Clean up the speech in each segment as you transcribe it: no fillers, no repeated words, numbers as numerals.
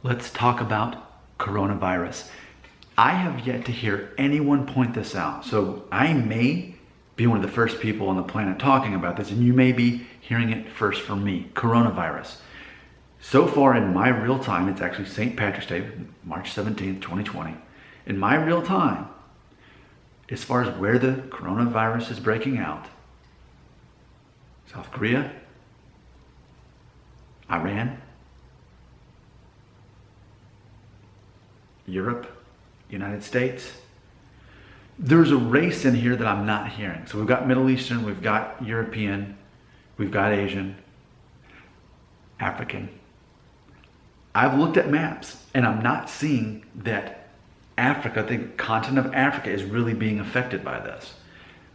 Let's talk about coronavirus. I have yet to hear anyone point this out. So I may be one of the first people on the planet talking about this, and you may be hearing it first from me. Coronavirus. So far in my real time, it's actually St. Patrick's Day, March 17th, 2020. In my real time, as far as where the coronavirus is breaking out, South Korea, Iran, Europe, United States. There's a race in here that I'm not hearing. So we've got Middle Eastern, we've got European, we've got Asian, African. I've looked at maps and I'm not seeing that Africa, the continent of Africa, is really being affected by this.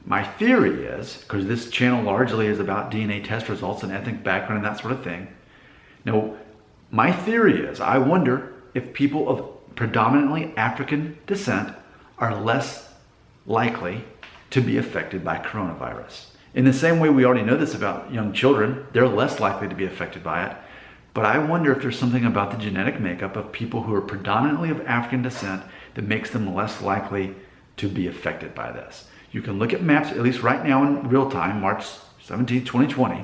My theory is, because this channel largely is about DNA test results and ethnic background and that sort of thing. Now, my theory is, I wonder if people of predominantly African descent are less likely to be affected by coronavirus. In the same way we already know this about young children, they're less likely to be affected by it. But I wonder if there's something about the genetic makeup of people who are predominantly of African descent that makes them less likely to be affected by this. You can look at maps, at least right now in real time, March 17, 2020.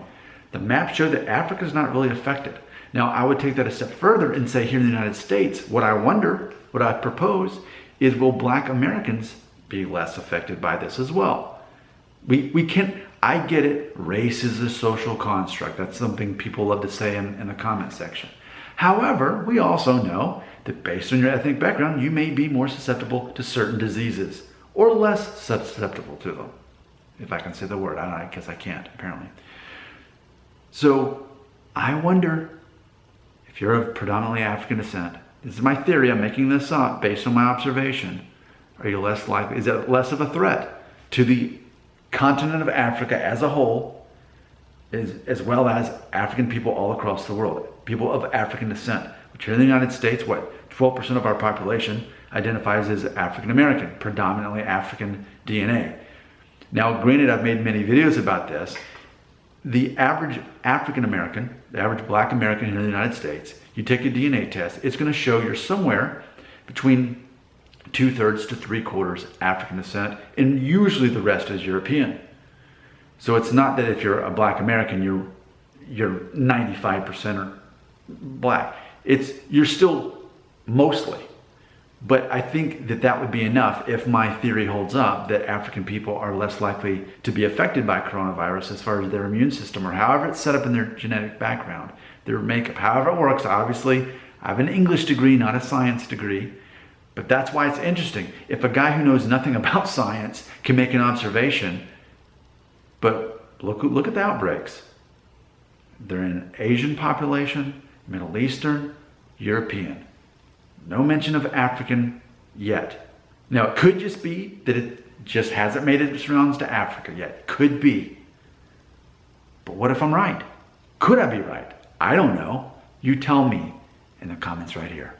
The maps show that Africa is not really affected. Now, I would take that a step further and say here in the United States, what I propose is, will Black Americans be less affected by this as well? I get it, race is a social construct. That's something people love to say in the comment section. However, we also know that based on your ethnic background, you may be more susceptible to certain diseases or less susceptible to them. If I can say the word, I guess I can't, apparently. So I wonder if you're of predominantly African descent, this is my theory, I'm making this up based on my observation, are you less likely, is it less of a threat to the continent of Africa as a whole, as well as African people all across the world, people of African descent, which here in the United States, 12% of our population identifies as African American, predominantly African DNA. Now, granted, I've made many videos about this. The average African American, the average Black American here in the United States, you take a DNA test, it's going to show you're somewhere between 2/3 to 3/4 African descent, and usually the rest is European. So it's not that if you're a Black American, you're 95% or Black. You're still mostly. But I think that would be enough if my theory holds up, that African people are less likely to be affected by coronavirus as far as their immune system or however it's set up in their genetic background, their makeup, however it works. Obviously, I have an English degree, not a science degree, but that's why it's interesting. If a guy who knows nothing about science can make an observation, but look at the outbreaks. They're in Asian population, Middle Eastern, European. No mention of African yet. Now, it could just be that it just hasn't made its rounds to Africa yet. Could be. But what if I'm right? Could I be right? I don't know. You tell me in the comments right here.